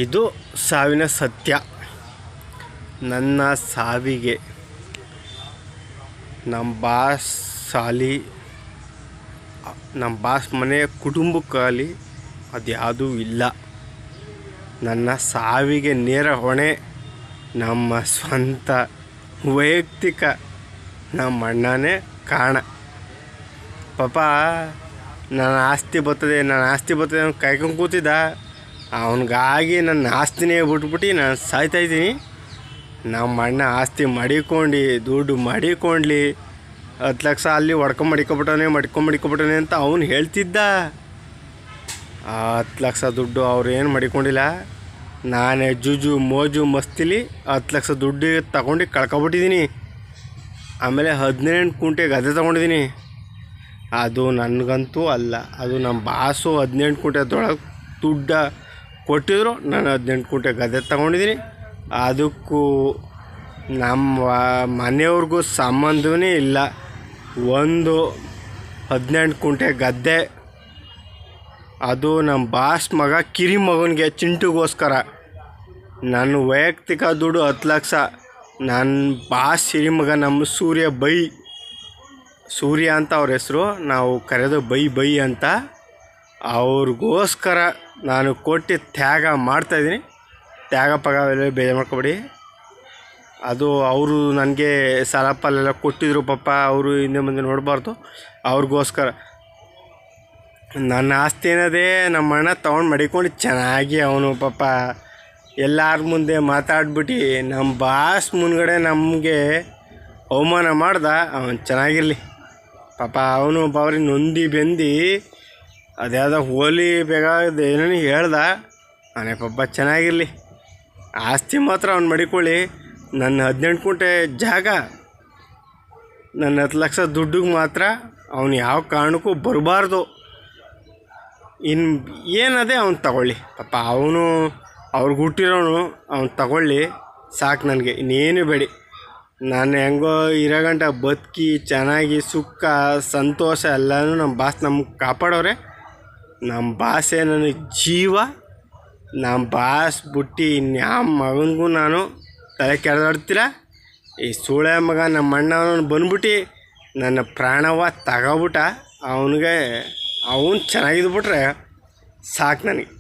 ಇದು ಸಾವಿನ ಸತ್ಯ. ನನ್ನ ಸಾವಿಗೆ ನಮ್ಮ ಬಾಸ್ ಸಾಲಿ, ನಮ್ಮ ಬಾಸ್ ಮನೆ ಕುಟುಂಬಕ್ಕಾಗಲಿ ಅದ್ಯಾವುದೂ ಇಲ್ಲ. ನನ್ನ ಸಾವಿಗೆ ನೇರ ಹೊಣೆ ನಮ್ಮ ಸ್ವಂತ ವೈಯಕ್ತಿಕ ನಮ್ಮ ಅಣ್ಣನೇ ಕಾರಣ. ಪಾಪ ನನ್ನ ಆಸ್ತಿ ಬರ್ತದೆ ಅವ್ನು ಕಾಯ್ಕೊಂಡು ಕೂತಿದ್ದ. ಅವನಿಗಾಗಿ ನನ್ನ ಆಸ್ತಿನೇ ಬಿಟ್ಬಿಟ್ಟು ನಾನು ಸಾಯ್ತಾಯಿದ್ದೀನಿ. ನಮ್ಮ ಅಣ್ಣ ಆಸ್ತಿ ಮಡಿಕೊಂಡು ದುಡ್ಡು ಮಡಿಕೊಂಡ್ಲಿ 10 ಲಕ್ಷ ಅಲ್ಲಿ ಮಡಿಕೊಂಬಿಟ್ಟವನೆ ಅಂತ ಅವನು ಹೇಳ್ತಿದ್ದ. 10 ಲಕ್ಷ ದುಡ್ಡು ಅವ್ರು ಏನು ಮಡಿಕೊಂಡಿಲ್ಲ. ನಾನೇ ಜೂಜು ಮೋಜು ಮಸ್ತಿಲಿ 10 ಲಕ್ಷ ದುಡ್ಡು ತಗೊಂಡು ಕಳ್ಕೊಬಿಟ್ಟಿದ್ದೀನಿ. ಆಮೇಲೆ 18 ಕುಂಟೆ ಗದ್ದೆ ತೊಗೊಂಡಿದ್ದೀನಿ. ಅದು ನನಗಂತೂ ಅಲ್ಲ, ಅದು ನಮ್ಮ ಬಾಸು 18 ಕುಂಟೆ ಅದ್ರೊಳಗೆ ದುಡ್ಡು ಕೊಟ್ಟಿದ್ರು. ನಾನು 18 ಕುಂಟೆ ಗದ್ದೆ ತಗೊಂಡಿದ್ದೀನಿ. ಅದಕ್ಕೂ ನಮ್ಮ ಮನೆಯವ್ರಿಗೂ ಸಂಬಂಧವೇ ಇಲ್ಲ. ಒಂದು 18 ಕುಂಟೆ ಗದ್ದೆ ಅದು ನಮ್ಮ ಬಾಸ್ ಮಗ ಕಿರಿ ಮಗನಿಗೆ ಚಿಂಟುಗೋಸ್ಕರ. ನನ್ನ ವೈಯಕ್ತಿಕ ದುಡ್ಡು 10 ಲಕ್ಷ. ನನ್ನ ಬಾಸ್ ಸಿರಿ ಮಗ ನಮ್ಮ ಸೂರ್ಯ ಅಂತ ಅವ್ರ ಹೆಸರು, ನಾವು ಕರೆಯೋದು ಬೈ ಅಂತ. ಅವ್ರಿಗೋಸ್ಕರ ನಾನು ಕೊಟ್ಟು ತ್ಯಾಗ ಮಾಡ್ತಾಯಿದ್ದೀನಿ. ತ್ಯಾಗ ಬೇಜಾರು ಮಾಡ್ಕೊಬೇಡಿ. ಅದು ಅವರು ನನಗೆ ಸಾಲ ಪಾಲೆಲ್ಲ ಕೊಟ್ಟಿದ್ರು. ಪಾಪ ಅವರು ಹಿಂದೆ ಮುಂದೆ ನೋಡಬಾರ್ದು. ಅವ್ರಿಗೋಸ್ಕರ ನನ್ನ ಆಸ್ತಿ ಏನದೇ ನಮ್ಮ ಅಣ್ಣ ತೊಗೊಂಡು ಮಡಿಕೊಂಡು ಚೆನ್ನಾಗಿ ಅವನು ಪಾಪ ಎಲ್ಲರ ಮುಂದೆ ಮಾತಾಡ್ಬಿಟ್ಟು ನಮ್ಮ ಬಾಸ್ ಮುಂದ್ಗಡೆ ನಮಗೆ ಅವಮಾನ ಮಾಡ್ದ. ಅವನು ಚೆನ್ನಾಗಿರಲಿ ಪಾಪ. ಅವನು ಅವ್ರಿಗೆ ನೊಂದಿ ಬೆಂದು ಅದ್ಯಾವುದೋ ಹೋಲಿ ಬೇಕಾದ ಏನೇನು ಹೇಳ್ದ. ಅವನೇ ಪಾಪ ಚೆನ್ನಾಗಿರಲಿ. ಆಸ್ತಿ ಮಾತ್ರ ಅವ್ನು ಮಡಿಕೊಳ್ಳಿ. ನನ್ನ 18 ಕುಂಟೆ ಜಾಗ, ನನ್ನ 10 ಲಕ್ಷ ದುಡ್ಡಿಗೆ ಮಾತ್ರ ಅವನು ಯಾವ ಕಾರಣಕ್ಕೂ ಬರಬಾರ್ದು. ಇನ್ನು ಏನದೇ ಅವ್ನು ತಗೊಳ್ಳಿ ಪಾಪ. ಅವನು ಅವ್ರಿಗೆ ಹುಟ್ಟಿರೋನು ಅವ್ನು ತಗೊಳ್ಳಿ ಸಾಕು. ನನಗೆ ಇನ್ನೇನು ಬೇಡಿ. ನಾನು ಹೆಂಗೋ ಇರೋಗಂಟ ಬದುಕಿ ಚೆನ್ನಾಗಿ ಸುಖ ಸಂತೋಷ ಎಲ್ಲನೂ ನಮ್ಮ ಬಾಸ್ ನಮ್ಗೆ ಕಾಪಾಡೋರೆ. ನಮ್ಮ ಬಾಸೇ ನನಗೆ ಜೀವ. ನಮ್ಮ ಬಾಸ್ ಬಿಟ್ಟು ಇನ್ಯಾವ ಮಗನಿಗೂ ನಾನು ತಲೆ ಕೆರೆದಾಡ್ತಿಲ್ಲ. ಈ ಸೂಳೆ ಮಗ ನಮ್ಮ ಅಣ್ಣವನು ಬಂದ್ಬಿಟ್ಟು ನನ್ನ ಪ್ರಾಣವ ತಗೋಬಿಟ್ಟ. ಅವನು ಚೆನ್ನಾಗಿದ್ಬಿಟ್ರೆ ಸಾಕು ನನಗೆ.